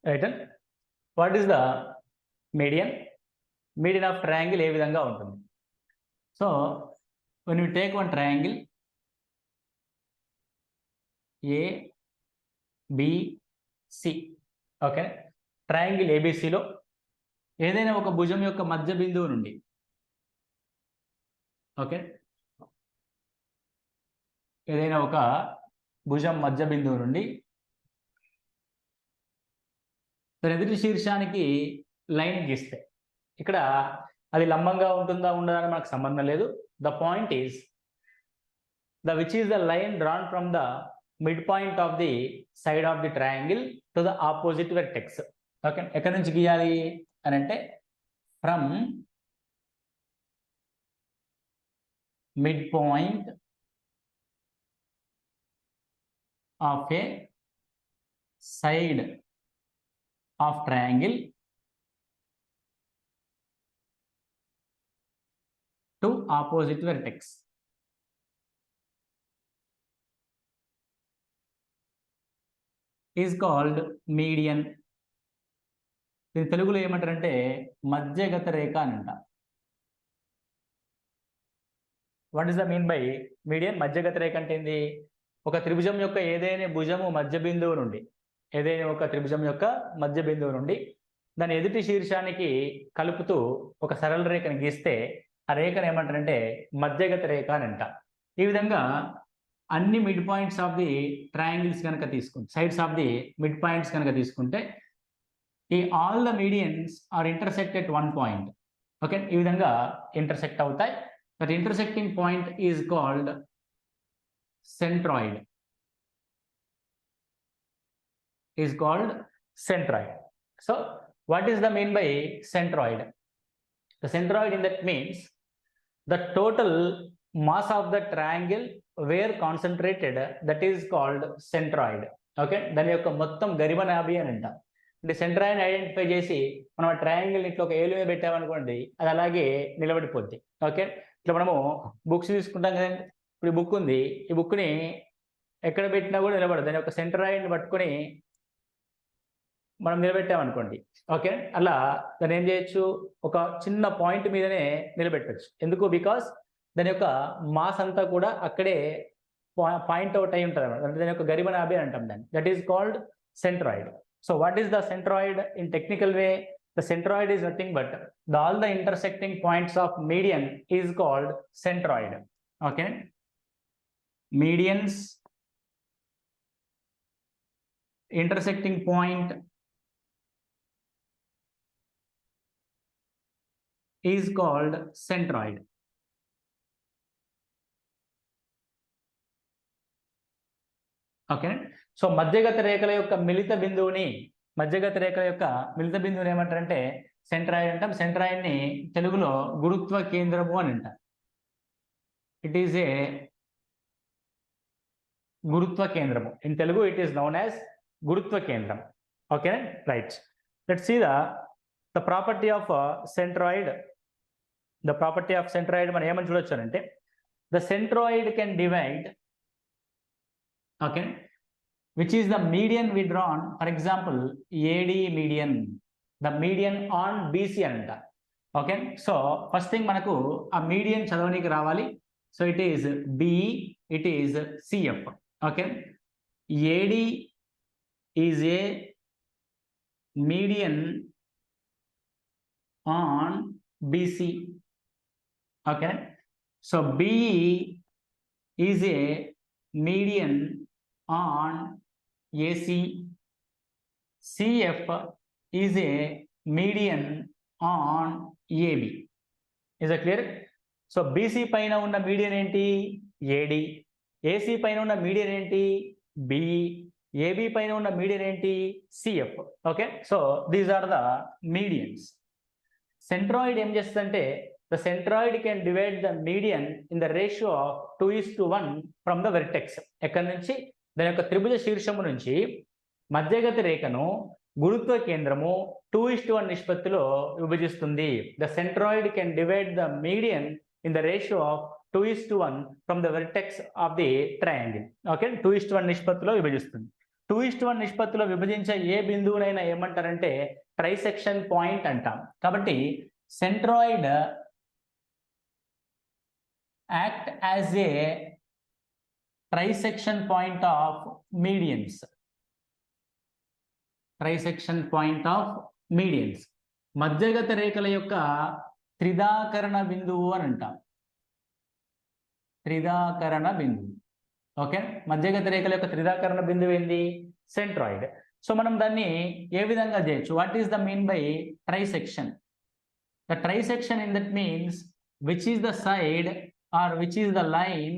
Right. What is the median? Median of triangle ఏ విధంగా ఉంటుంది? So when you take one triangle ABC, okay, triangle ఏబిసిలో ఏదైనా ఒక భుజం యొక్క మధ్య బిందువు నుండి, ఓకే, ఏదైనా ఒక భుజం మధ్య బిందువు నుండి ఎదుటి శీర్షానికి లైన్ గీస్తే, ఇక్కడ అది లంబంగా ఉంటుందా ఉండదా అని మనకు సంబంధం లేదు. The point is which is the line drawn from the midpoint of the side of the triangle to the opposite vertex. Okay, ఎక్కడి నుంచి గీయాలి అని అంటే from midpoint of a side of triangle to opposite vertex. Is called median. ఇది తెలుగులో ఏమంటారంటే మధ్యగత రేఖ అని అంట. What is the mean by median? మధ్యగత రేఖ అంటే ఏంది? ఒక త్రిభుజం యొక్క ఏదైనా భుజము మధ్య బిందువు నుండి, ఏదైనా ఒక త్రిభుజం యొక్క మధ్య బిందువు నుండి దాని ఎదుటి శీర్షానికి కలుపుతూ ఒక సరళ రేఖను గీస్తే ఆ రేఖను ఏమంటారంటే మధ్యగత రేఖ అని అంట. ఈ విధంగా అన్ని mid points of the triangles కనుక తీసుకుంటే, sides of the mid points కనుక తీసుకుంటే, ఈ all the medians are intersect at one point. Okay, ఈ విధంగా ఇంటర్సెక్ట్ అవుతాయి. That intersecting point is called centroid. Is called centroid. So what is the mean by centroid? The centroid in that means the total mass of the triangle were concentrated, that is called centroid. Okay, దాని యొక్క మొత్తం గరిమనాభి అని అంటాం. అంటే centroid identify చేసి మనం ఆ triangle ఇట్లా ఒక ఏలు మీద పెట్టామనుకోండి, అది అలాగే నిలబడిపోద్ది. ఓకే, ఇట్లా మనము బుక్స్ తీసుకుంటాం కదండి. ఇప్పుడు ఈ బుక్ ఉంది, ఈ బుక్ని ఎక్కడ పెట్టినా కూడా నిలబడదు. దాని యొక్క సెంట్రాయిడ్ని పట్టుకొని మనం నిలబెట్టామనుకోండి, ఓకే, అలా దాన్ని ఏం చేయొచ్చు, ఒక చిన్న పాయింట్ మీదనే నిలబెట్టచ్చు. ఎందుకు? బికాస్ దాని యొక్క మాస్ అంతా కూడా అక్కడే పాయింట్ అవుట్ అయి ఉంటుంది అన్నమాట. దాని యొక్క గరిమనాభి అంటాం దాన్ని. That is called centroid. So what is the centroid in technical way? The centroid is nothing but all the intersecting points of median is called centroid. Okay, medians intersecting point is called centroid. Okay, so మధ్యగత రేఖల యొక్క మిలిత బిందువుని ఏమంటారంటే centroid అంటాం. Centroid ని తెలుగులో గురుత్వ కేంద్రము అని అంటారు. ఇట్ ఈస్ ఏ గురుత్వ కేంద్రము. In Telugu it is known as గురుత్వ కేంద్రం. Okay, right. Let's see the property of centroid. The property of centroid మనం ఏమని చూడొచ్చు అంటే, the centroid can divide, okay, which is the median we drawn. For example AD median, the median on BC అంట. Okay, so first thing మనకు ఆ మీడియన్ చదవనీకి రావాలి. So it is BE, it is CF. Okay, AD is a median on BC. Okay, so BE is a median on AC. CF is a median on AB. Is that clear? So BC పైన ఉన్న median ఏంటి? AD. AC పైన ఉన్న median ఏంటి? BE. AB పైన ఉన్న median ఏంటి? CF. Okay, so these are the medians. Centroid ఏం చేస్తుందంటే, the centroid can divide the median in the ratio of 2:1 from the vertex. ఎక్కడి నుంచి? దాని యొక్క త్రిభుజ శీర్షము నుంచి మధ్యగత రేఖను గురుత్వ కేంద్రము 2:1 నిష్పత్తిలో విభజిస్తుంది. The centroid can divide the median in the ratio of 2:1 from the vertex of the triangle. Okay, 2:1 నిష్పత్తిలో విభజిస్తుంది. 2:1 నిష్పత్తిలో విభజించే ఏ బిందువునైనా ఏమంటారంటే ట్రైసెక్షన్ పాయింట్ అంటాం. కాబట్టి centroid act as a trisection point of medians. Trisection point of medians మధ్యగత రేఖల యొక్క త్రిదాకరణ బిందువు అని అంటాం. త్రిదాకరణ బిందువు. ఓకే, మధ్యగత రేఖల యొక్క త్రిదాకరణ బిందువు ఏంది? సెంట్రాయిడ్. సో మనం దాన్ని ఏ విధంగా చేయొచ్చు? What is the mean by trisection? The trisection in that means which is the side or which is the line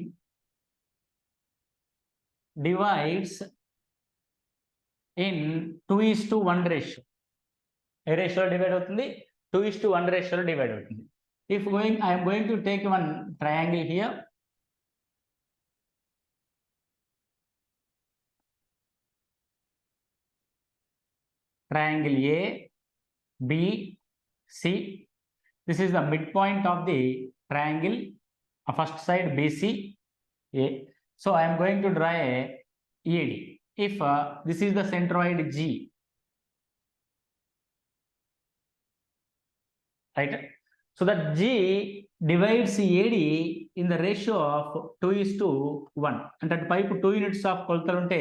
divides in 2:1 ratio. ఏ రేషియోలో డివైడ్ అవుతుంది? 2:1 రేషియోలో డివైడ్ అవుతుంది. If I am going to take one triangle here. Triangle A, B, C. This is the midpoint of the triangle. First side BC, A. So I am going to draw a EAD. If this is the centroid G, right? So that G divides AD in the ratio of 2:1. అంటే అటువైపు 2 units of కొలతలు ఉంటే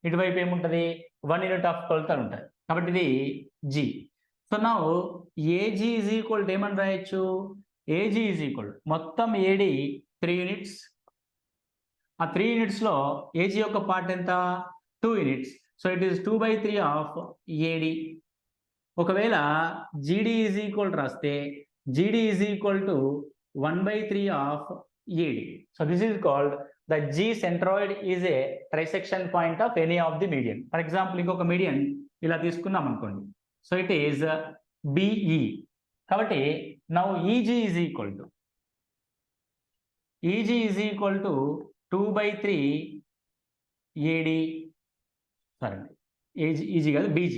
ఇటువైపు ఏముంటుంది? 1 unit of కొలతలు ఉంటాయి. కాబట్టి ఇది G. So now AG is equal to ఏమని రాయొచ్చు? AG is equal మొత్తం AD 3 units. ఆ 3 units లో AG యొక్క పార్ట్ ఎంత? 2 units. So it is 2/3 of AD. ఒకవేళ GD is equal to రాస్తే GD is equal to 1/3 of AD. So this is called the G centroid is a trisection point of any of the median. For example, ఇంకొక median ఇలా తీసుకున్నాం అనుకోండి. So it is BE. కాబట్టి now EG is equal to 2/3 AD. Sorry, EG కాదు, BG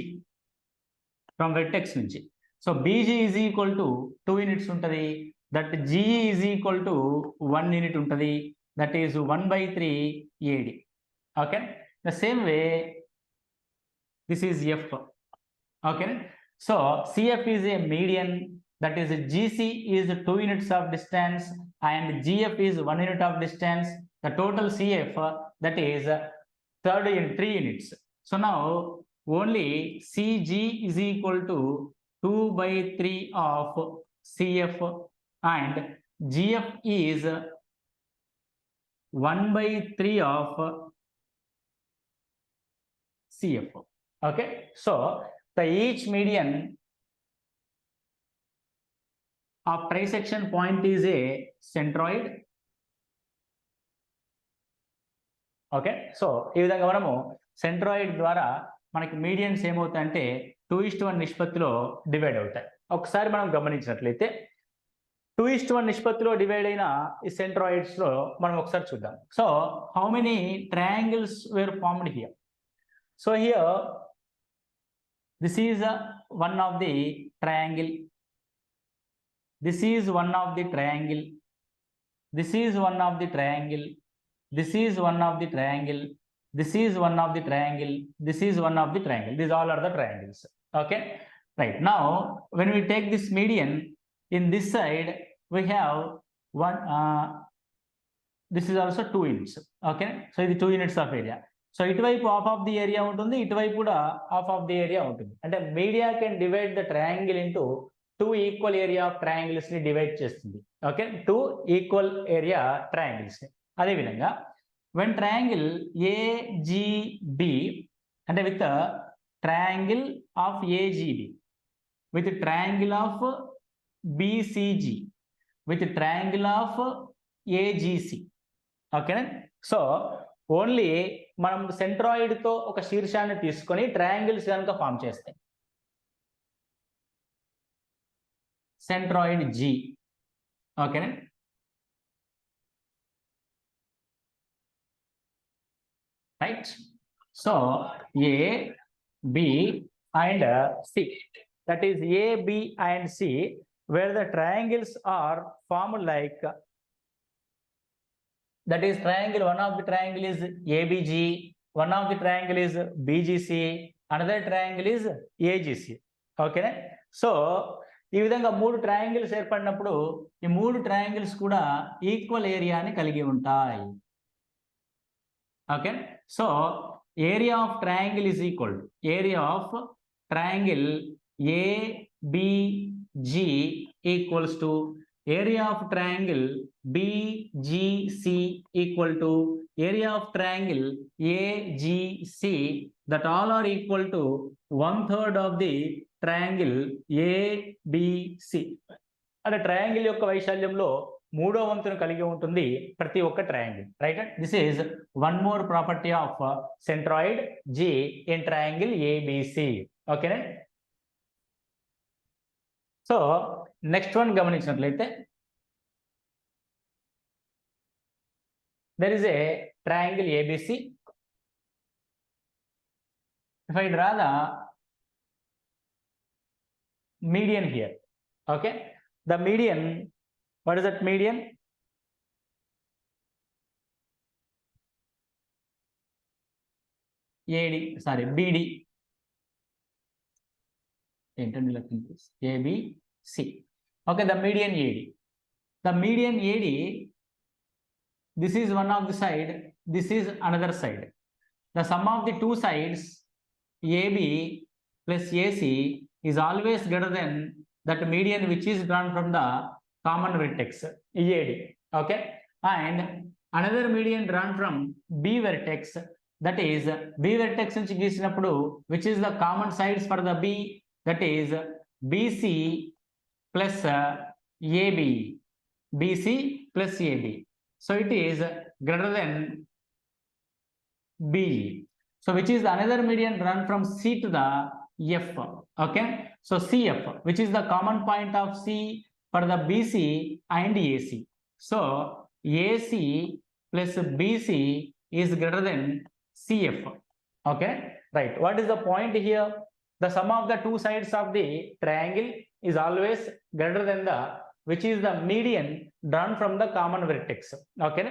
from vertex నుంచి. So BG is equal to 2 units ఉంటుంది. That GE is equal to 1 unit ఉంటుంది. That is 1/3 AD. Okay, the same way this is F. Okay, so CF is a median. That is GC is 2 units of distance and GF is 1 unit of distance. The total CF that is 3 units. So now only CG is equal to 2/3 of CF and GF is 1/3 of CF. Okay, so the each median of trisection point is a centroid. Okay, so ఈ విధంగా మనము centroid ద్వారా మనకి medians ఏమవుతాయంటే 2:1 నిష్పత్తిలో divide అవుతాయి. ఒకసారి మనం గమనించినట్లయితే 2:1 నిష్పత్తిలో డివైడ్ అయిన ఈ సెంట్రాయిడ్స్ లో మనం ఒకసారి చూద్దాం. So how many triangles were formed here? So here this is one of the triangle. This is one of the triangle. This is one of the triangle. This is one of the triangle. This is one of the triangle. This is one of the triangle. These all are the triangles. Okay, right. Now when we take this median, in this side we have one. This is also 2 units. Okay, so ఇది 2 units of area. So ఇటువైపు half of the area ఉంటుంది, ఇటువైపు కూడా half of the area ఉంటుంది. అంటే media can divide the triangle into 2 equal area of triangles ని divide చేస్తుంది. Okay, 2 equal area triangles ని. అదేవిధంగా వెన్ ట్రయాంగిల్ AGB అంటే with triangle of AGB with triangle of BCG with triangle of AGC. ఓకేనా? So only మనం centroid తో ఒక శీర్షాన్ని తీసుకొని ట్రయాంగిల్స్ కనుక ఫామ్ చేస్తాయి. Centroid G. ఓకేనా? Right. So A, B and C. That is A, B and C where the triangles are formed like, that is triangle, one of the triangle is ABG, one of the triangle is BGC, another triangle is AGC. ఓకేనా? So ఈ విధంగా 3 triangles ఏర్పడినప్పుడు ఈ 3 triangles కూడా equal ఏరియాని కలిగి ఉంటాయి. Okay, so area of triangle is equal to area of triangle ABG equals to area of triangle BGC equal to area of triangle AGC, that all are equal to 1/3 of the triangle ABC. అంటే triangle యొక్క వైశాల్యంలో 3వ వంతును కలిగి ఉంటుంది ప్రతి ఒక్క triangle, right? This is one more property of centroid G in triangle ABC. ఓకేనా? So next one గమనించినట్లయితే there is a triangle ABC. If I draw the median here, okay, the median, what is that median? BD. ABC. Okay, the median AD. The median AD, this is one of the side, this is another side. The sum of the two sides AB plus AC is always greater than that median which is drawn from the common vertex EAD. Okay, and another median drawn from B vertex, that is B vertex nunchi geesinappudu which is the common sides for the B, that is BC plus AB. BC plus AB. So it is greater than BE. So which is another median run from C to the F. Okay. So CF, which is the common point of C for the BC and AC. So AC plus BC is greater than CF. Okay. Right. What is the point here? The sum of the two sides of the triangle is always greater than the which is the median drawn from the common vertex. Okay,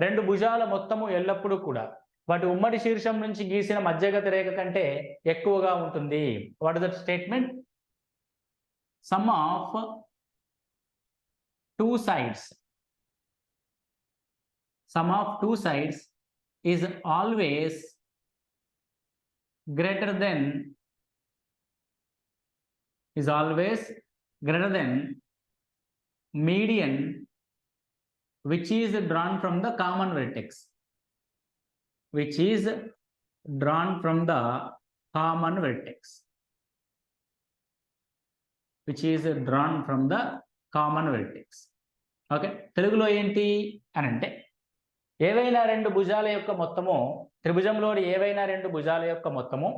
రెండు భుజాల మొత్తము ఎల్లప్పుడూ కూడా వాటి ఉమ్మడి శీర్షం నుంచి గీసిన మధ్యగత రేఖ కంటే ఎక్కువగా ఉంటుంది. What is that statement? Some of two sides, some of two sides is always greater than median which is drawn from the common vertex, which is drawn from the common vertex, which is drawn from the common vertex. Okay, తెలుగులో ఏంటి అని అంటే ఏవైనా రెండు భుజాల యొక్క మొత్తము, త్రిభుజంలోని ఏవైనా రెండు భుజాల యొక్క మొత్తము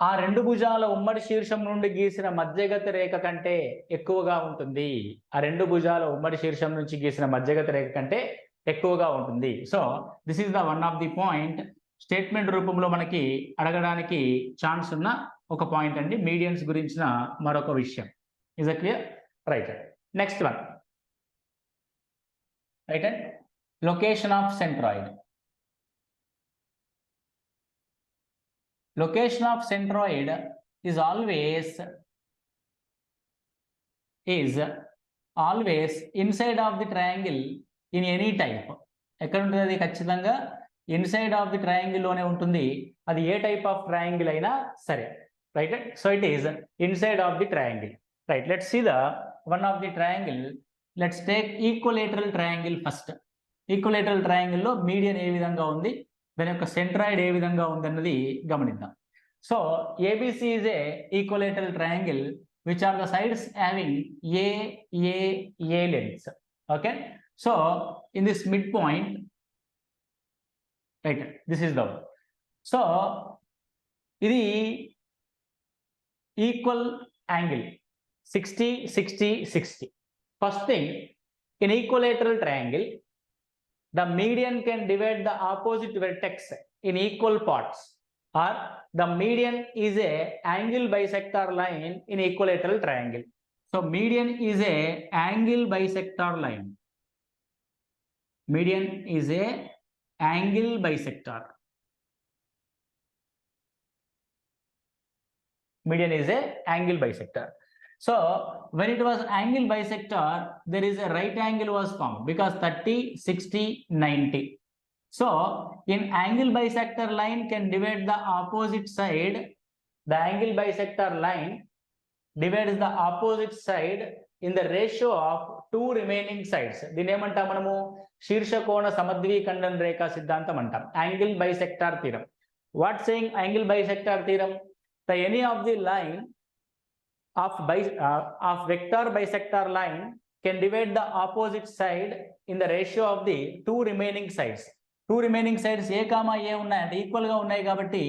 ఆ రెండు భుజాల ఉమ్మడి శీర్షం నుండి గీసిన మధ్యగత రేఖ కంటే ఎక్కువగా ఉంటుంది. ఆ రెండు భుజాల ఉమ్మడి శీర్షం నుంచి గీసిన మధ్యగత రేఖ కంటే ఎక్కువగా ఉంటుంది. So this is the one of the point. Statement రూపంలో మనకి అడగడానికి ఛాన్స్ ఉన్న ఒక పాయింట్ అండి, మీడియన్స్ గురించిన మరొక విషయం. Is it clear? Right. Next one, right and location of centroid. Location of centroid is always inside of the triangle in any type. ఎక్కడ ఉంటుంది అది? ఖచ్చితంగా ఇన్సైడ్ ఆఫ్ ది ట్రయాంగిల్ లోనే ఉంటుంది, అది ఏ టైప్ ఆఫ్ ట్రయాంగిల్ అయినా సరే, right? So it is inside of the triangle, right? Let's see the one of the triangle. Let's take equilateral triangle first. Equilateral triangle లో మీడియన్ ఏ విధంగా ఉంది, దాని యొక్క సెంట్రాయిడ్ ఏ విధంగా ఉందన్నది గమనిద్దాం. So ABC is a equilateral triangle which are the sides having A lengths. Okay, so in this midpoint, right, this is the one. So ఇది equal angle 60 60 60. First thing, in equilateral triangle the median can divide the opposite vertex in equal parts, or the median is a angle bisector line in equilateral triangle. So median is a angle bisector line. Median is a angle bisector. median is a angle bisector. So when it was angle bisector, there is a right angle was formed because 30, 60, 90. So in angle bisector line can divide the opposite side. The angle bisector line divides the opposite side in the ratio of two remaining sides. దీని ఏమంటాం మనము శీర్షకోణ సమద్విఖండన రేఖా సిద్ధాంతం అంటాం, angle bisector theorem. What saying angle bisector theorem? The any of the line of vector bisector line can divide the opposite side in the ratio of the two remaining sides. Two remaining sides a comma a ఉన్నాయంటే ఈక్వల్గా ఉన్నాయి కాబట్టి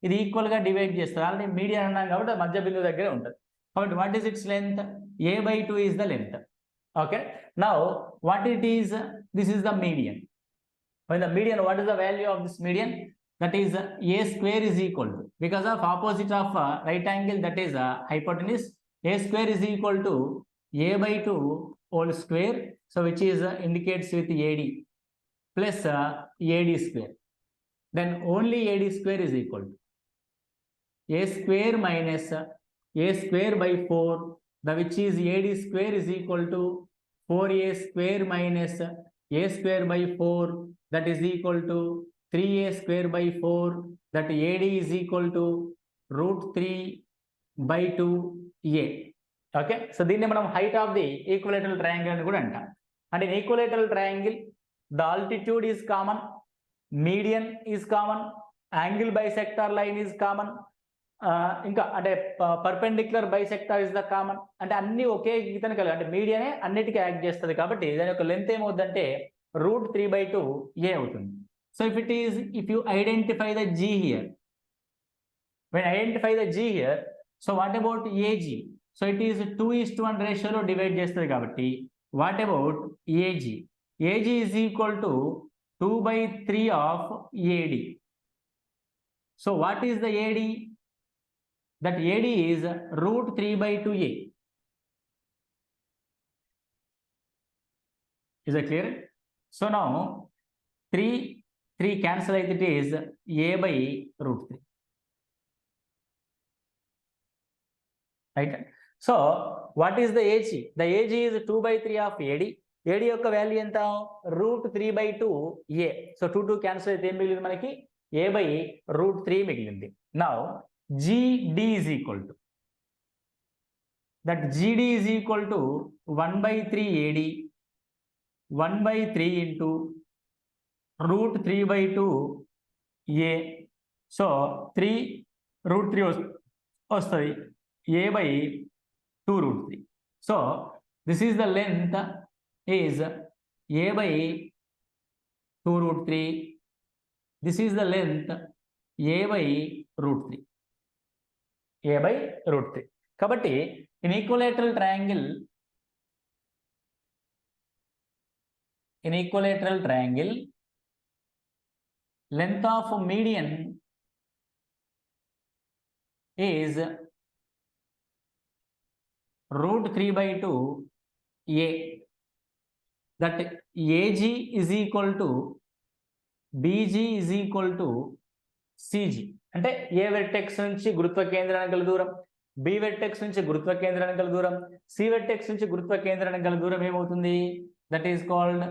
ఇది ఈక్వల్గా divide చేస్తారు. Already median అన్నాం కాబట్టి మధ్య బిందువు దగ్గరే ఉంటుంది. కాబట్టి what is it's length? a/2 is the length. Okay, now what it is? This is the median. When the median, what is the value of this median? That is a square is equal to, because of opposite of right angle, that is hypotenuse, a square is equal to a/2 whole square, so which is indicates with AD plus AD square. Then only AD square is equal to a square minus a square by 4, the which is AD square is equal to 4a square minus a square by 4, that is equal to 3a square by 4, that AD is equal to √3/2a. Okay, so దీన్ని మనం height of the equilateral triangle అని కూడా అంటాం. అంటే in equilateral triangle the altitude is common, median is common, angle bisector line is common, ఇంకా అంటే perpendicular bisector is the common. అంటే అన్ని ఒకే గీతను కలిగి, అంటే మీడియనే అన్నిటికీ యాక్ట్ చేస్తుంది కాబట్టి దాని యొక్క లెంత్ ఏమవుతుందంటే √3/2a అవుతుంది. So if you identify the g here, when identify the g here, so what about ag? So it is 2:1 రేషియోలో డివైడ్ చేస్తుంది కాబట్టి what about ag? ag is equal to 2/3 of AD. So what is the AD? That AD is √3/2a. Is that clear? So now 3 cancel, it is a/√3. Right? So what is the AG? The AG is 2/3 of AD. AD యొక్క value ఎంత? √3/2a. So 2 cancel అయితే ఏం మిగిలింది మనకి? a/√3 మిగిలింది. Now GD is equal to, that GD is equal to 1/3 AD, 1/3 into √3/2 a. So 3√3 వస్తుంది, a/2√3. So this is the length is a/2√3. This is the length a/√3. a/√3. కాబట్టి in equilateral triangle length of median is √3/2a. that AG is equal to BG is equal to CG. అంటే ఏ vertex నుంచి గురుత్వ కేంద్రానికి గల దూరం, B vertex నుంచి గురుత్వ కేంద్రానికి గల దూరం, సి వెర్టెక్స్ నుంచి గురుత్వ కేంద్రానికి గల దూరం ఏమవుతుంది? దట్ ఈస్ కాల్డ్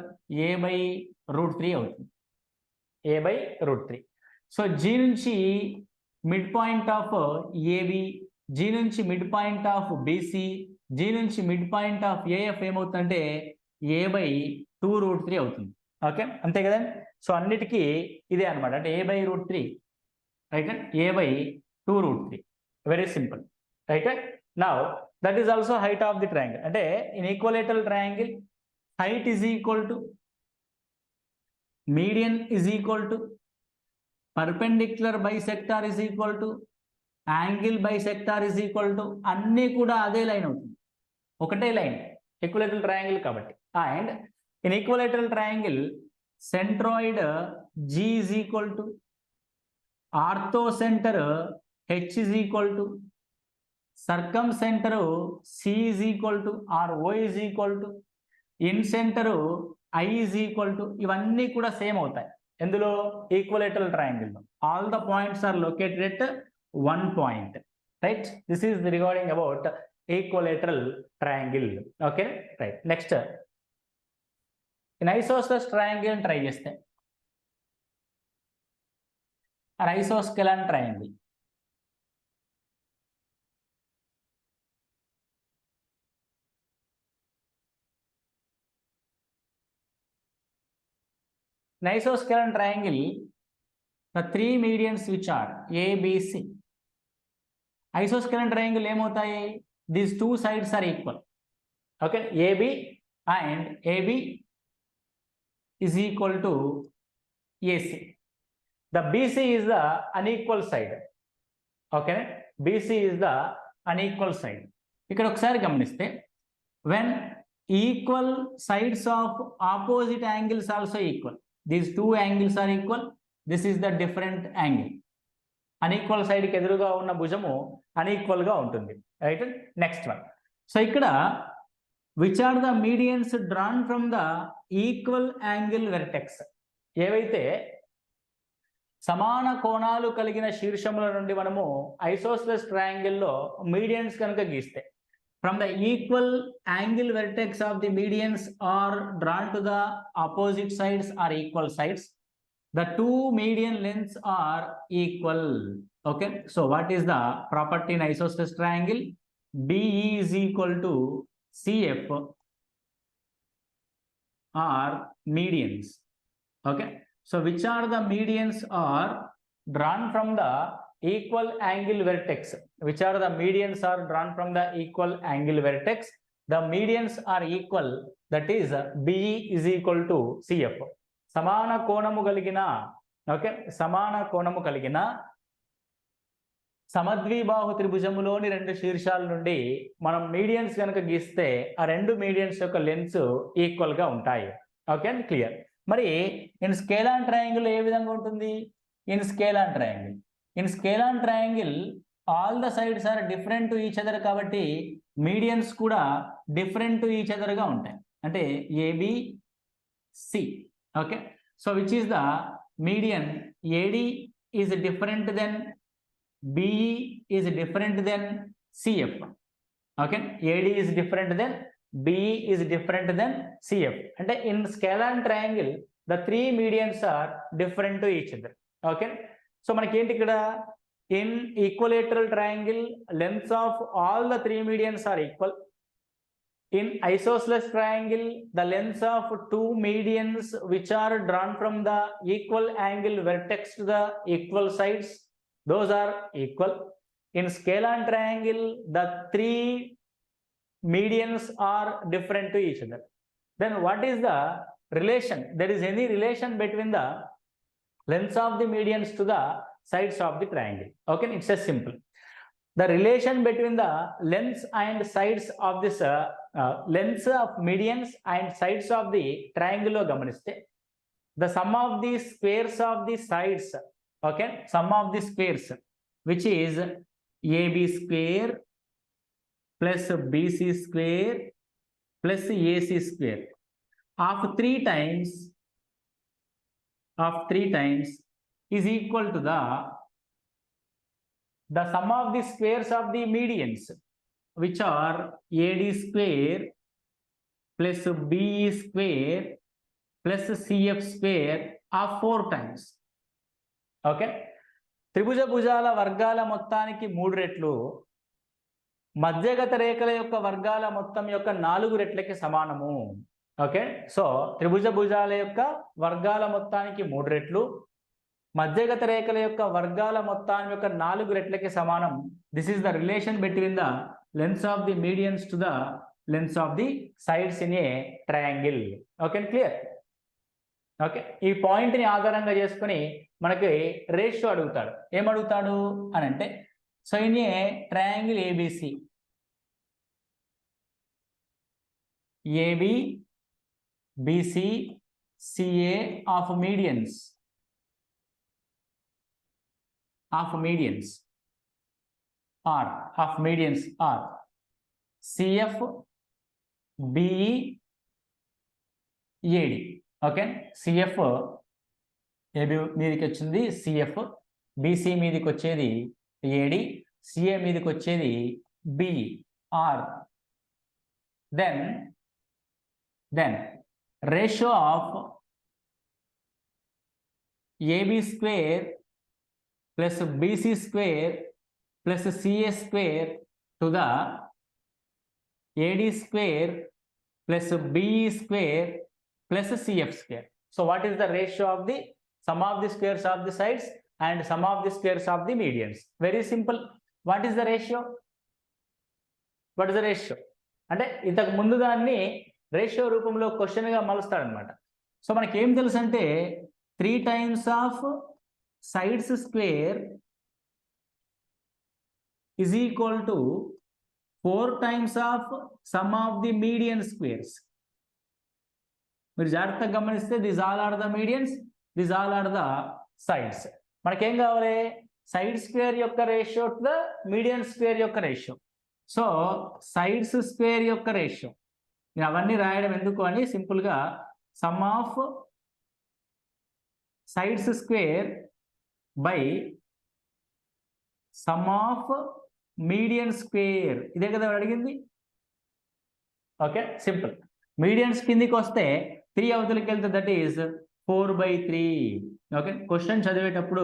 a/√3 అవుతుంది, a/√3. సో జీ నుంచి mid point of AB, G నుంచి mid point of BC, G నుంచి మిడ్ పాయింట్ ఆఫ్ ఏఎఫ్ ఏమవుతుందంటే a/2√3 అవుతుంది. ఓకే, అంతే కదండి. సో అన్నిటికీ ఇదే అనమాట, అంటే a/√3, right, a/2√3. Very simple, right. Now that is also height of the triangle. అంటే in equilateral triangle height is equal to, median is equal to, perpendicular bisector is equal to, angle bisector is equal to, అన్నీ కూడా అదే line అవుతుంది, ఒకటే line equilateral triangle కాబట్టి. And in equilateral triangle centroid G is equal to, orthocentre H is equal to, circumcentre C is equal to are O is equal to, incentre I is equal to, ఇవన్నీ కూడా same అవుతాయి ఎందులో? Equilateral ట్రయాంగిల్లో. All the points are located at one point. right? This is regarding about equilateral triangle. Okay, right. Next, in isosceles triangle try cheste, an isosceles triangle. In isosceles triangle, the three medians which are A, B, C. Isosceles triangle ఏమవుతాయి? These two sides are equal. Okay, AB and AB is equal to AC. The BC is the unequal side. Okay, BC is the unequal side. ఇక్కడ ఒకసారి గమనిస్తే, when equal sides of opposite angles also equal, these two angles are equal, this is the different angle. Unequal side కి ఎదురుగా ఉన్న భుజము unequal గా ఉంటుంది, right? Next one. So ఇక్కడ which are the medians drawn from the equal angle vertex. ఏవైతే సమాన కోణాలు కలిగిన శీర్షముల నుండి మనము ఐసోస్సెలస్ ట్రయాంగిల్లో మీడియన్స్ కనుక గీస్తే, from the equal angle vertex of the medians are drawn to the opposite sides or equal sides, the two median lengths are equal. Okay, so what is the property in isosceles triangle? BE is equal to CF are medians. Okay, so which are the medians are drawn from the equal angle vertex? Which are the medians are drawn from the equal angle vertex? The medians are equal, that is BE is equal to CF. సమాన కోణము కలిగిన, okay, సమాన కోణము కలిగిన సమద్విబాహు త్రిభుజములోని రెండు శీర్షాల నుండి మనం medians కనుక గీస్తే ఆ రెండు మీడియన్స్ యొక్క లెన్స్ ఈక్వల్ గా ఉంటాయి. Okay, clear. మరి ఇన్ స్కేలాన్ ట్రయాంగిల్ ఏ విధంగా ఉంటుంది? In scalene triangle all the sides are different to each other, కాబట్టి మీడియన్స్ కూడా డిఫరెంట్ టు ఈచ్ అదర్ గా ఉంటాయి. అంటే ABC. Okay, so which is the median? AD is different than BE is different than CF. Okay, AD is different than BE is different than CF. And in scalar triangle, the three medians are different to each other. Okay, so manaki enti ikkada in equilateral triangle, lengths of all the three medians are equal. In isosceles triangle, the lengths of two medians which are drawn from the equal angle vertex to the equal sides, those are equal. In scalar triangle, the three medians are different to each other. Then what is the relation? There is any relation between the lengths of the medians to the sides of the triangle. Okay, it's a simple. The relation between the lengths and sides of this lengths of medians and sides of the triangle lo gamaniste, the sum of the squares of the sides, okay, sum of the squares, which is AB square plus BC square plus AC square of 3 times is equal to the sum of the squares of the medians, which are AD square plus BE square plus CF square of 4 times. Okay, త్రిభుజ భుజాల వర్గాల మొత్తానికి 3 రెట్లు మధ్యగత రేఖల యొక్క వర్గాల మొత్తం యొక్క 4 రెట్లకి సమానము. ఓకే, సో త్రిభుజ భుజాల యొక్క వర్గాల మొత్తానికి 3 రెట్లు మధ్యగత రేఖల యొక్క వర్గాల మొత్తం యొక్క 4 రెట్లకి సమానం. This is the relation between the lengths of the medians to the lengths of the sides in a triangle. Okay, clear? Okay, ఈ పాయింట్ ని ఆధారంగా చేసుకొని మనకి రేషియో అడుగుతాడు. ఏం అడుగుతాడు అని అంటే, so in a triangle ABC, AB BC CA of medians are CF BE AD. Okay, CF AB మీదకి వచ్చింది CF, BC మీదకి వచ్చేది AD, సిఏ మీదకి వచ్చేది B or then ratio of AB square plus BC square plus CA square to the AD square plus BE square plus CF square. So what is the ratio of the sum of the squares of the sides and sum of the squares of the medians? Very simple. What is the ratio? What is the ratio? అంటే ఇంతకు ముందు దాన్ని ratio రూపంలో క్వశ్చన్గా మలుస్తాడనమాట. So మనకి ఏం తెలుసు అంటే 3 times of sides square is equal to 4 times of sum of the median squares. మీరు జాగ్రత్తగా గమనిస్తే this all are the medians, this all are the sides. మనకేం కావాలి? సైడ్ స్క్వేర్ యొక్క ratio to the median square యొక్క ratio. So sides square యొక్క ratio నేను అవన్నీ రాయడం ఎందుకు అని సింపుల్గా sum of sides square by sum of median square, ఇదే కదా అడిగింది. Okay, simple. మీడియన్స్ కిందికి వస్తే 3 అవతలకి వెళ్తే దట్ ఈస్ 4/3. ఓకే, క్వశ్చన్ చదివేటప్పుడు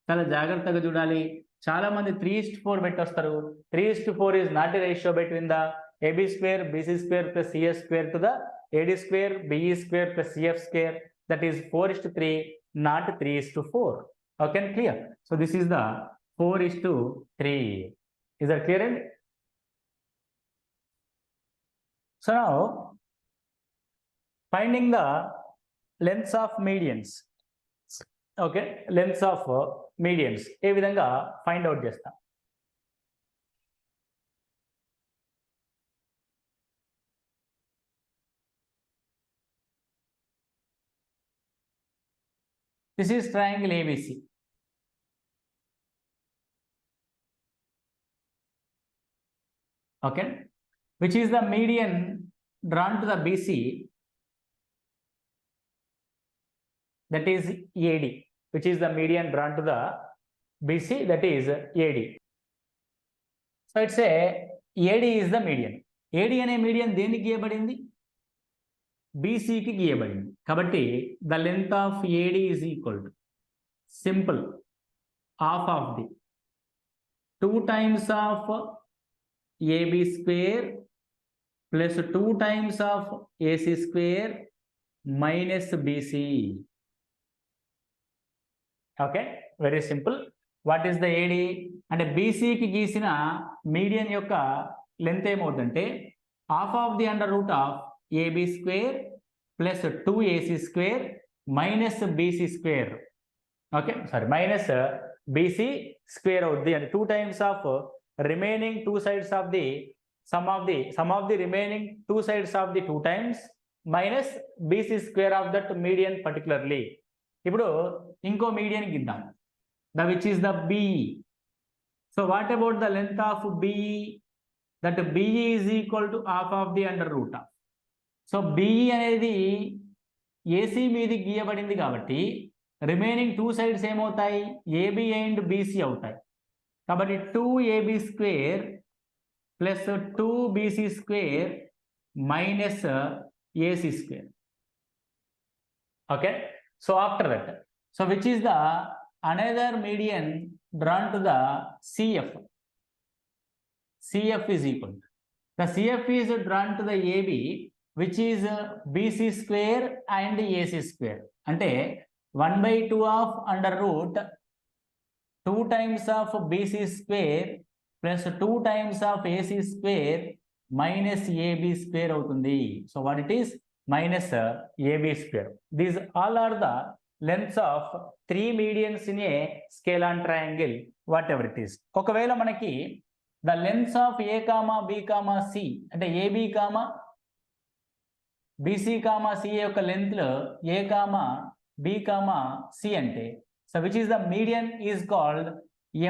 చాలా జాగ్రత్తగా చూడాలి. చాలా మంది 3:4 పెట్టొస్తారు. 3:4 is not a ratio between the AB square BC square plus CS square to the AD square BE square plus CF square. That is 4:3, not 3:4. Okay, clear. So this is the 4:3. Is that clear? So now finding the lengths of medians. Okay, lengths of medians ఏ విధంగా find out చేస్తాం? This is triangle ABC. Okay, which is the median drawn to the BC, that is AD, which is the median drawn to the BC, that is AD. So it's a AD is the median. AD అనే median దేనికి గీయబడింది? BCకి గీయబడింది. కాబట్టి the length of AD is equal to simple half of the 2 times of AB square plus 2 times of AC square minus BC. Okay, very simple. What is the AD? అంటే BCకి గీసిన median యొక్క length ఏమవుతుందంటే half of the under root of AB square plus 2AC square minus BC square. Okay, sorry, minus BC square అవుద్ది. అంటే 2 times of remaining 2 sides of the sum of the remaining 2 sides of the 2 times minus BC square of that median particularly. ఇప్పుడు ఇంకో median గిద్దాం, the which is the BE. So what about the length of BE? That BE is equal to half of the under root of. So BE అనేది AC మీది గీయబడింది కాబట్టి remaining 2 sides ఏమవుతాయి? AB and BC అవుతాయి. కాబట్టి 2AB square plus 2BC square minus AC square. Okay, so after that, so which is the another median drawn to the CF. CF is equal to the CF is drawn to the AB, which is BC square and AC square. అంటే 1/2 of under root 2 times of BC square plus 2 times of AC square minus AB square అవుతుంది. So what it is? Minus AB square. These all are the lengths of 3 medians in a scalar triangle, whatever it is. ఒకవేళ మనకి the lengths of A, B, C అంటే AB, BC, CA యొక్క లెంత్లు A, B, C అంటే, so which is the median is called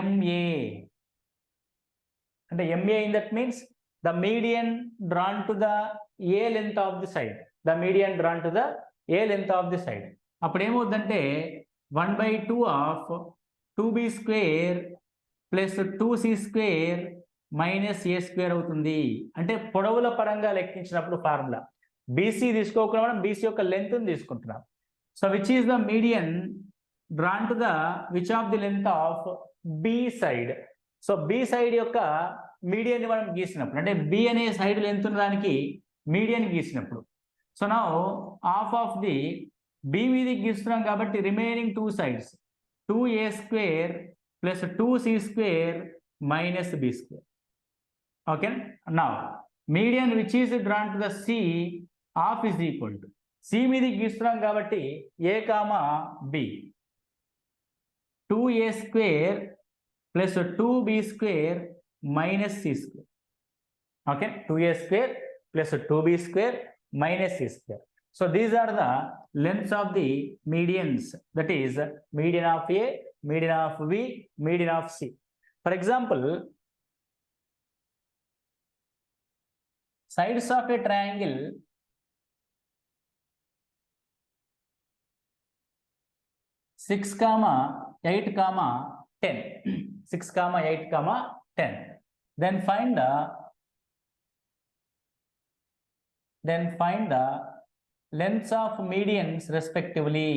MA. అంటే MA in that means the median drawn to the A length of the side. The median drawn to the A length of the side. అప్పుడు ఏమవుతుందంటే 1/2 of 2B square plus 2c² minus a² అవుతుంది. అంటే పొడవుల పరంగా లెక్కించినప్పుడు formula BC తీసుకోకుండా మనం BC యొక్క length తీసుకుంటున్నాం. So which is the median drawn to the which of the length of B side. So B side యొక్క మీడియన్ మనం గీసినప్పుడు అంటే బి అనే సైడ్ లెంత్ ఉన్న దానికి మీడియన్ గీసినప్పుడు, సో నా హాఫ్ ఆఫ్ ది బి మీదకి గీస్తున్నాం కాబట్టి remaining 2 sides 2a² plus 2c² minus b². Okay, నా median which is drawn to the C half is equal to C మీదకి గీస్తున్నాం కాబట్టి a comma b 2a² plus 2b² minus c². Okay, 2a² plus 2b² minus c². So these are the lengths of the medians, that is median of A, median of B, median of C. For example, sides of a triangle (6, 8, 10). 6, 8, 10. Then find the lengths of medians respectively.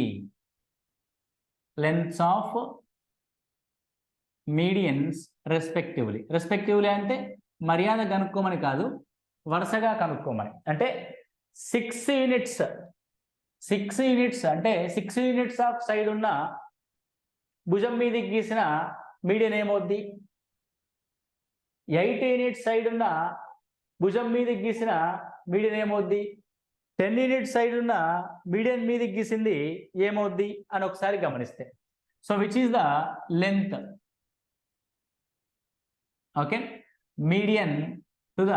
Lengths of medians respectively. Respectively అంటే మర్యాద కనుక్కోమని కాదు, వరుసగా కనుక్కోమని. అంటే 6 units అంటే 6 units of side ఉన్న భుజం మీదకి గీసిన మీడియన్ ఏమవుద్ది? 8 units సైడ్ ఉన్న భుజం మీదకి గీసిన మీడియన్ ఏమవుద్ది? 10 units సైడ్ ఉన్న మీడియన్ మీదకి గీసింది ఏమవుద్ది అని ఒకసారి గమనిస్తే, so which is the length? Okay, median to the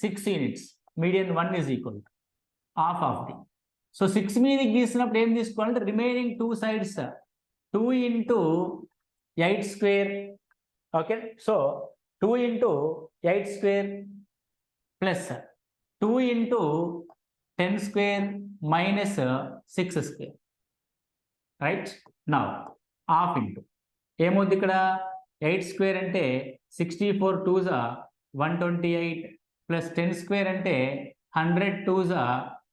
6 units, median 1 is equal to half of the. So 6 మీదకి గీసినప్పుడు ఏం తీసుకోవాలంటే remaining 2 sides 2 into 8². Okay, so 2 into 8² plus 2 into 10² minus 6². Right, now half into ఏమవుద్ది ఇక్కడ? 8² అంటే 64 2s 128 plus 10² అంటే 100 2s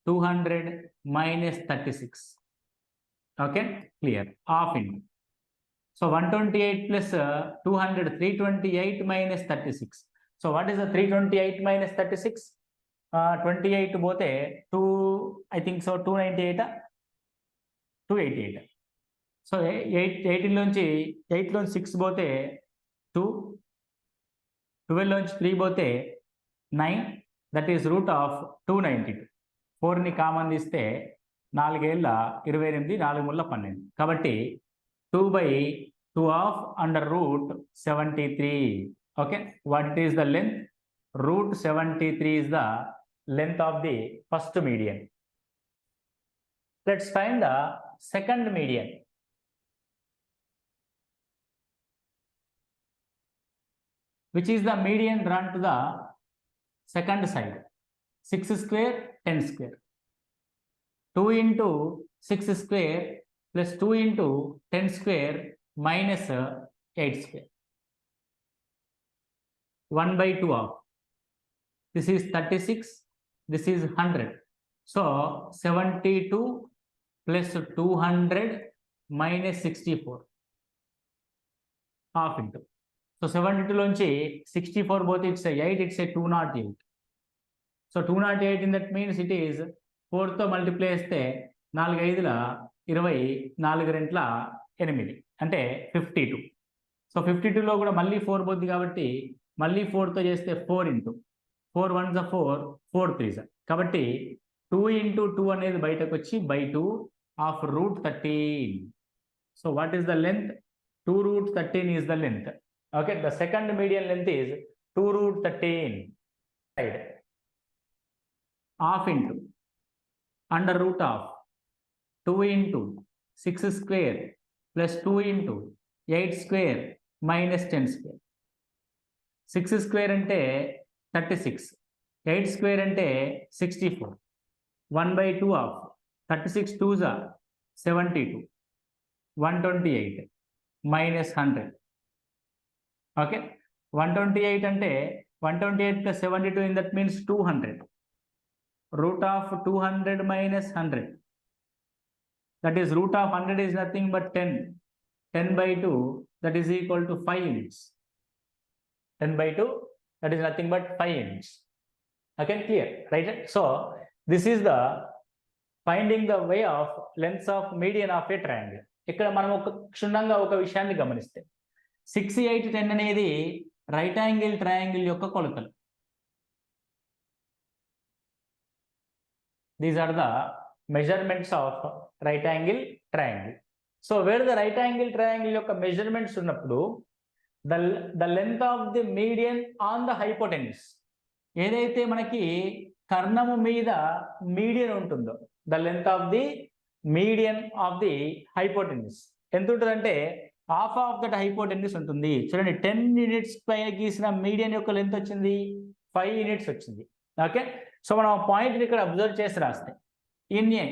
200 minus 36. Okay, clear. Half into, so 128 plus 200 328 minus 36. So what is the 328 minus 36? 28 పోతే 2, I think so 298, 288. So 18 లోంచి 6 పోతే 2, 12 లోంచి 3 పోతే 9, that is root of 292. 4ని కామన్ తీస్తే 4 ఏళ్ళ 28, 4 ముళ్ళ 12. కాబట్టి 2/2 of under root 73. Okay, what is the length? Root 73 is the length of the first median. Let's find the second median. Which is the median drawn to the second side? 6², 10². 2 into 6² plus 2 into 10² minus 8². 1/2 of. This is 36, this is 100. So 72 plus 200 minus 64. Half into. So 72 lonchi 64 both it's a 8, it's a 208. So 208 in that means it is 4 తో multiply చేస్తే 4 5ల 20, 4 రెంట్ల 8 అంటే 52. So 52లో కూడా మళ్ళీ 4 పోద్ది కాబట్టి మళ్ళీ 4తో చేస్తే 4 into 4 1s 4, 4 3s. కాబట్టి 2 into 2 అనేది బయటకు వచ్చి /2 of root 13. So what is the length? 2 root 13 is the length. Okay, the second median length is 2 root 13. Side. Half into under root of 2 into 6² plus 2 into 8² minus 10². 6² అంటే 36, 8² అంటే 64. 1/2 of 36 2s 72, 128 minus 100. Okay, 128 అంటే 128 plus 72 in that means 200. Root of 200 minus 100, that is root of 100 is nothing but 10. 10 by 2, that is equal to 5 units. 10 by 2, that is nothing but 5 units. Okay, clear, right? So this is the finding the way of lengths of median of a triangle. ఇక్కడ మనం క్షుణ్ణంగా ఒక విషయాన్ని గమనిస్తే 6, 8, 10 అనేది right angle triangle యొక్క కొలతలు. These are the measurements of right angle triangle. So where the right angle triangle యొక్క measurements ఉన్నప్పుడు the length of the median on the hypotenuse, ఏదైతే మనకి కర్ణము మీద మీడియన్ ఉంటుందో, the length of the median of the hypotenuse ఎంత ఉంటుందంటే half of that hypotenuse ఉంటుంది. చూడండి, 10 యూనిట్స్ పైన గీసిన మీడియన్ యొక్క లెంత్ వచ్చింది 5 యూనిట్స్ వచ్చింది. ఓకే, సో మనం పాయింట్ ఇక్కడ అబ్జర్వ్ చేసి రాస్తే in a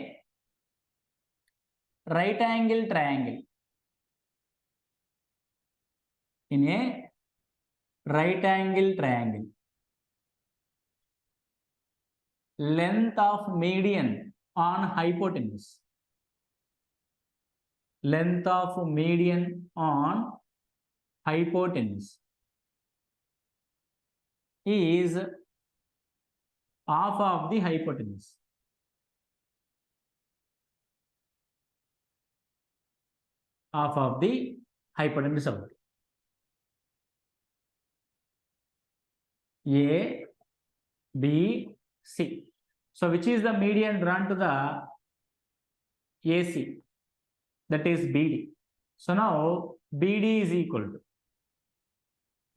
right angle triangle, in a right angle triangle, length of median on hypotenuse, length of median on hypotenuse is half of the hypotenuse. Half of the hypotenuse of A, B, C. So which is the median drawn to the AC? That is BD. So now BD is equal to,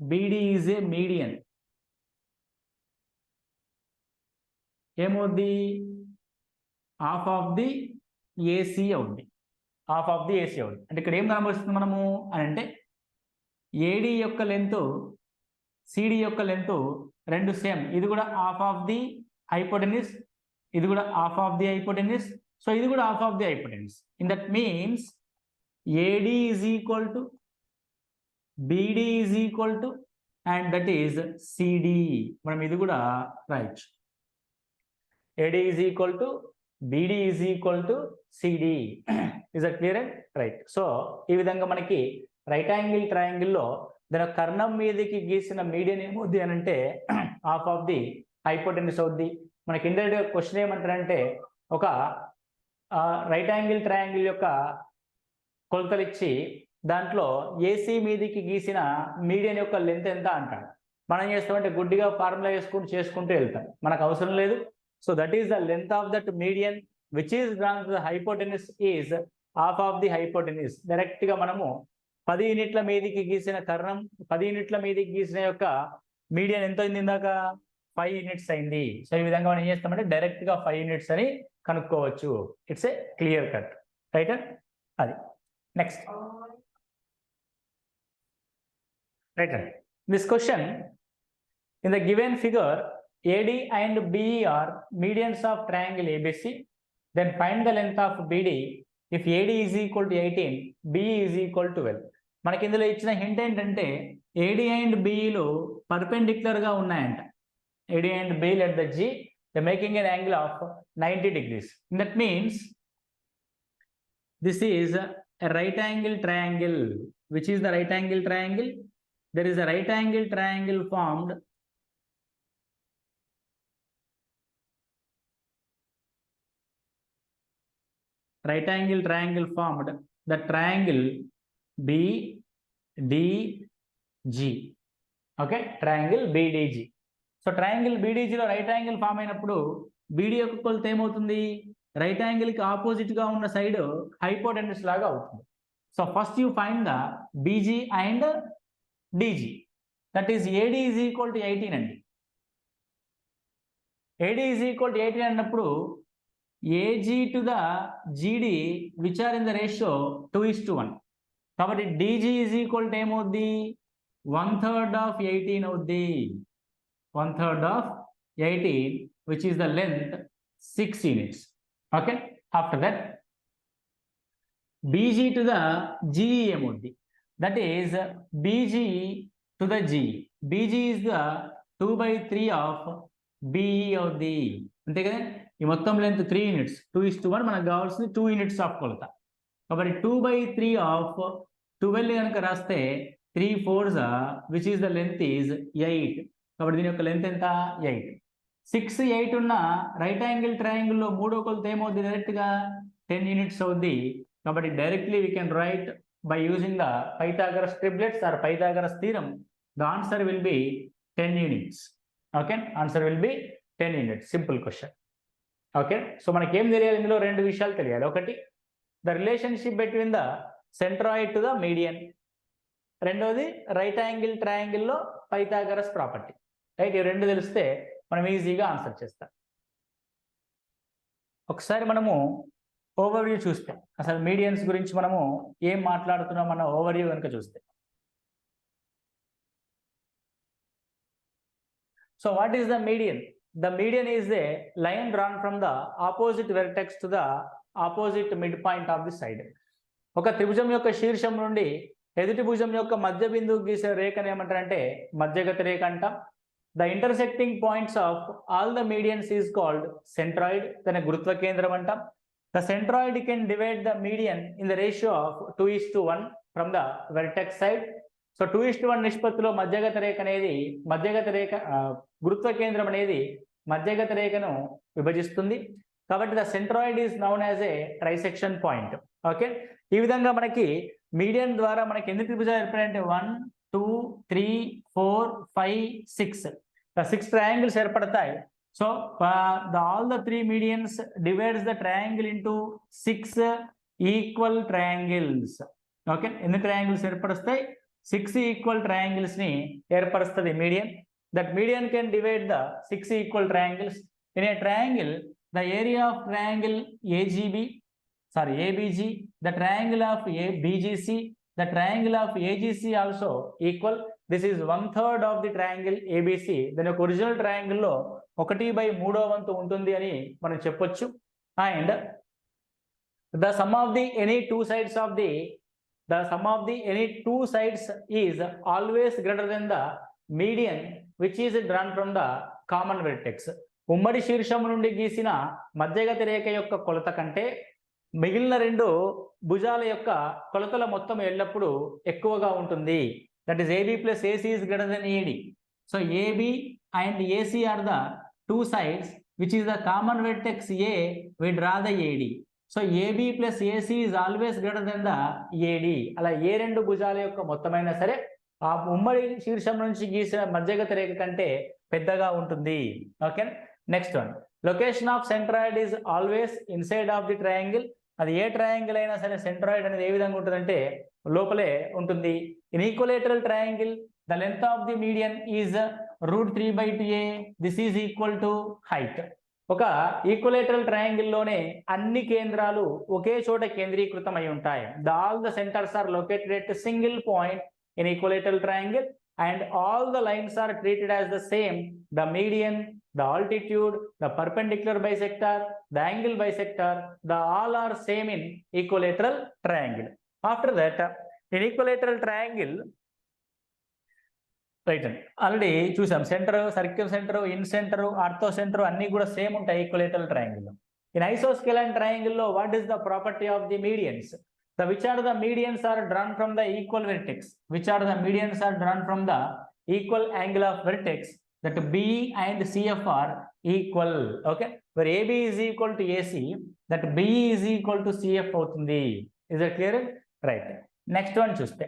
BD is a median. ఏమవుద్ది? Half of the AC అవుద్ది. Half of the AC అవుద్ది అంటే ఇక్కడ ఏం కనబడుతుంది మనము అని అంటే ఏడి యొక్క లెంత్ సిడి యొక్క లెంత్ రెండు సేమ్. ఇది కూడా హాఫ్ ఆఫ్ ది హైపోటెన్యూస్, ఇది కూడా half of the hypotenuse, so ఇది కూడా half of the hypotenuse. In that means AD is equal to BD is equal to and that is CD. మనం ఇది కూడా రాయొచ్చు. AD is equal to BD is equal to CD. Is that clear? Right. So ఈ విధంగా మనకి right angle triangle లో దాని కర్ణం మీదకి గీసిన మీడియన్ ఏమవుద్ది అని అంటే హాఫ్ ఆఫ్ ది హైపోటెన్యూస్ అవుద్ది. మనకి ఇండైరెక్ట్ క్వశ్చన్ ఏమంటారంటే ఒక రైట్ యాంగిల్ ట్రయాంగిల్ యొక్క కొలతలు ఇచ్చి దాంట్లో ఏసీ మీదకి గీసిన మీడియన్ యొక్క లెంత్ ఎంత అంటాడు. మనం చేస్తామంటే గుడ్డిగా ఫార్ములా చేసుకుంటూ వెళ్తాం, మనకు అవసరం లేదు. So that is the length of that median which is drawn to the hypotenuse is half of the hypotenuse. Direct గా మనము 10 యూనిట్ల మీదకి గీసిన కర్ణం 10 యూనిట్ల మీదకి గీసిన యొక్క మీడియన్ ఎంత అయింది ఇందాక 5 యూనిట్స్ అయింది. సో ఈ విధంగా మనం ఏం చేస్తామంటే డైరెక్ట్ గా 5 యూనిట్స్ అని కనుక్కోవచ్చు. It's a clear cut, right? అది next right. This question in the given figure AD and BE are medians of triangle ABC. Then find the length of BD if AD is equal to 18, BE is equal to 12. మనకి ఇందులో ఇచ్చిన hint ఏంటంటే AD and BEలు perpendicular గా ఉన్నాయంట. AD and BE at the G, they making an angle of 90 degrees. That means this is a right angle triangle. Which is the right angle triangle? There is a right angle triangle formed right angle triangle formed, the triangle BDG. Okay, triangle BDG. So triangle BDG లో right angle form అయినప్పుడు BD యొక్క కొలత ఏమవుతుంది? Right angle కి opposite గా ఉన్న side hypotenuse లాగా అవుతుంది. So first you find the BG and DG. That is AD is equal to 18 అండి. AD is equal to 18 అన్నప్పుడు AG to the GD which are in the ratio 2:1. కాబట్టి DG is equal to ఏమవుద్ది? 1/3 of 18 అవుద్ది. 1/3 of 18 which is the length 6 units. Okay, after that BG to the GE ఏమవుద్ది? That is BG to the G. BG is the 2/3 of BE అవుద్ది అంతే కదా. ఈ మొత్తం length 3 units, 2:1 మనకు కావాల్సింది 2 యూనిట్స్ ఆఫ్ కొలత. కాబట్టి 2/3 ఆఫ్ 12 కనుక రాస్తే 3 4s which is the length is 8. కాబట్టి దీని యొక్క లెంత్ ఎంత? 8. 6 8 ఉన్న రైట్ యాంగిల్ ట్రయాంగిల్లో మూడో కొలత ఏమవుద్ది? డైరెక్ట్గా 10 యూనిట్స్ అవుద్ది. కాబట్టి directly we can write by using the Pythagoras triplets or Pythagoras theorem, the answer will be 10 units. Okay, answer will be 10 units. Simple question. Okay, so మనకి ఏం తెలియాలి? ఇందులో రెండు విషయాలు తెలియాలి. ఒకటి, the relationship between the centroid to the median. రెండోది, right angle triangle లో పైథాగరస్ ప్రాపర్టీ. రైట్, ఈ రెండు తెలిస్తే మనం ఈజీగా ఆన్సర్ చేస్తాం. ఒకసారి మనము ఓవర్వ్యూ చూస్తే, అసలు మీడియన్స్ గురించి మనము ఏం మాట్లాడుతున్నాం అన్న ఓవర్వ్యూ కనుక చూస్తే, so what is the median? The median is a line drawn from the opposite vertex to the opposite mid point of the side. ఒక త్రిభుజం యొక్క శీర్షం నుండి ఎదుటి భుజం యొక్క మధ్య బిందువు గీసే రేఖను ఏమంటారంటే మధ్యగత రేఖ అంటాం. The intersecting points of all the medians is called centroid, దాని గురుత్వ కేంద్రం అంటాం. The centroid can divide the median in the ratio of 2:1 from the vertex side. So 2:1 నిష్పత్తిలో మధ్యగత రేఖ అనేది గురుత్వ కేంద్రం అనేది మధ్యగత రేఖను విభజిస్తుంది. కాబట్టి the centroid is noun as a trisection point. Okay, ఈ విధంగా మనకి మీడియన్ ద్వారా మనకి ఎన్ని త్రిభుజాలు ఏర్పడాయంటే 1 2 3 4 5 6 6 ట్రయాంగిల్స్ ఏర్పడతాయి. So all the three medians divides the triangle into 6 equal triangles. Okay, ఎన్ని triangles ఏర్పరుస్తాయి? 6 equal triangles ని ఏర్పరుస్తుంది median. That median can divide the 6 equal triangles. In a triangle, the area of triangle ABG, the triangle of BGC, the triangle of AGC also equal. This is 1/3 of the triangle ABC. దాని యొక్క original triangle లో 1/3 వంతు ఉంటుంది అని మనం చెప్పొచ్చు. And the sum of the any two sides is always greater than the median which is drawn from the common vertex. ఉమ్మడి శీర్షం నుండి గీసిన మధ్యగత రేఖ యొక్క కొలత కంటే మిగిలిన రెండు భుజాల యొక్క కొలతల మొత్తం ఎల్లప్పుడూ ఎక్కువగా ఉంటుంది. That is AB plus AC is greater than AD. So AB and AC are the two sides which is the common vertex A. We draw the AD. So AB plus AC is always greater than the AD. అలా ఏ రెండు భుజాల యొక్క మొత్తమైనా సరే ఆ ఉమ్మడి శీర్షం నుంచి గీసిన మధ్యగత రేఖ కంటే పెద్దగా ఉంటుంది. Okay, next one, location of centroid is always inside of the triangle. అది ఏ ట్రయాంగిల్ అయినా సరే సెంట్రాయిడ్ అనేది ఏ విధంగా ఉంటుందంటే లోపలే ఉంటుంది. In equilateral triangle the length of the median is √3/2a. This is equal to height. ఒక ఈక్వలేటరల్ ట్రయాంగిల్ లోనే అన్ని కేంద్రాలు ఒకే చోట కేంద్రీకృతం అయి ఉంటాయి. All the centres are located at single point in equilateral triangle and all the lines are treated as the same. The median, the altitude, the perpendicular bisector, the angle bisector, the all are same in equilateral triangle. After that, in equilateral triangle, right, already చూసాం centre, circle centre, in centre, ortho centre అన్ని కూడా same ఉంటాయి equilateral triangle. In isosceles triangle లో what is the property of the medians? Which are the medians are drawn from the equal vertex? Which are the medians are drawn from the equal angle of vertex? That B and CF are equal. Okay, where AB is equal to AC, that B is equal to CF అవుతుంది. Is that clear? Right. Next one చూస్తే,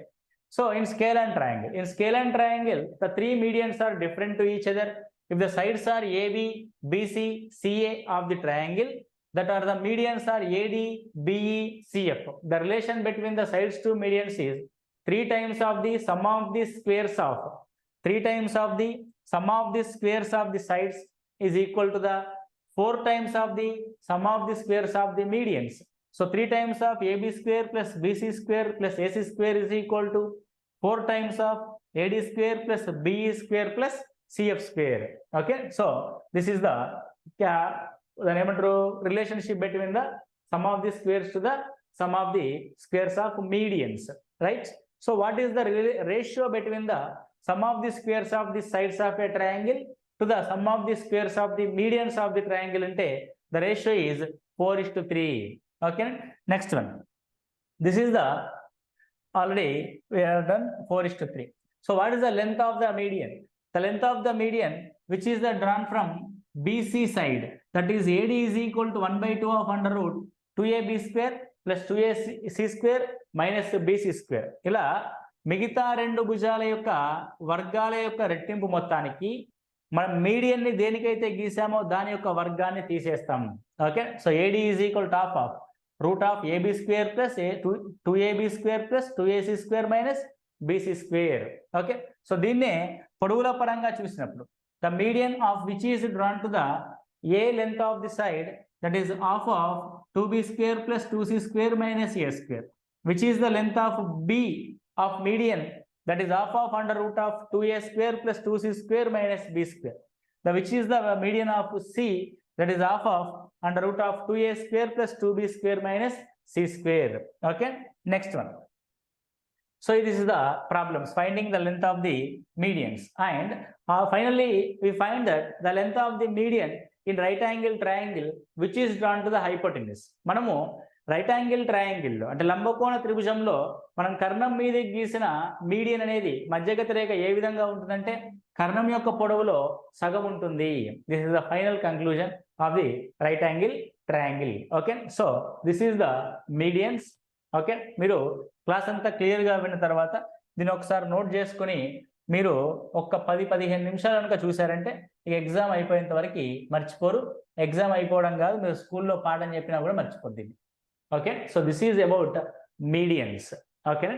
so in scale and triangle, the three medians are different to each other. If the sides are AB, BC, CA of the triangle, that are the medians are AD, BE, CF. The relation between the sides to medians is 3 times of the sum of the squares of 3 times of the sum of the squares of the sides is equal to the 4 times of the sum of the squares of the medians. So 3 times of AB square plus BC square plus AC square is equal to 4 times of AD square plus BE square plus CF square. Okay, so this is the relationship between the sum of the squares to the sum of the squares of medians, right? So what is the ratio between the sum of the squares of the sides of a triangle to the sum of the squares of the medians of the triangle ante the ratio is 4:3. Okay, next one. This is the already we have done 4:3. So what is the length of the median? The length of the median, which is the drawn from BC side, that is AD is equal to 1/2 of under root 2AB square plus 2AC square minus BC square. ఇలా మిగతా రెండు భుజాల యొక్క వర్గాల యొక్క రెట్టింపు మొత్తానికి మనం మీడియన్ ని దేనికైతే గీసామో దాని యొక్క వర్గాన్ని తీసేస్తాం. Okay, so AD is equal to half of root of AB square plus 2AB square plus 2AC square minus BC square. Okay, so దీన్నే పొడవుల పరంగా చూసినప్పుడు the median of which is drawn to the A length of the side, that is half of 2B square plus 2C square minus A square, which is the length of B of median, that is half of under root of 2A square plus 2C square minus B square, which is the median of C, that is half of under root of 2A square plus 2B square minus C square. Okay, next one. So this is the problems, finding the length of the medians, and finally we find that the length of the median in right angle triangle which is drawn to the hypotenuse. మనము right angle triangle లో అంటే లంబకోణ త్రిభుజంలో మనం కర్ణం మీద గీసిన median అనేది మధ్యగతి రేఖ ఏ విధంగా ఉంటుందంటే కర్ణం యొక్క పొడవులో సగం ఉంటుంది. This is the final conclusion of the right angle triangle. Okay, so this is the medians. Okay, మీరు క్లాస్ అంతా క్లియర్గా విన్న తర్వాత దీన్ని ఒకసారి నోట్ చేసుకుని మీరు ఒక్క 10-15 నిమిషాలు కనుక చూసారంటే ఈ ఎగ్జామ్ అయిపోయేంత వరకు మర్చిపోరు. ఎగ్జామ్ అయిపోవడం కాదు, మీరు స్కూల్లో పాఠం చెప్పినా కూడా మర్చిపోద్ది. Okay, so this is about medians. Okay.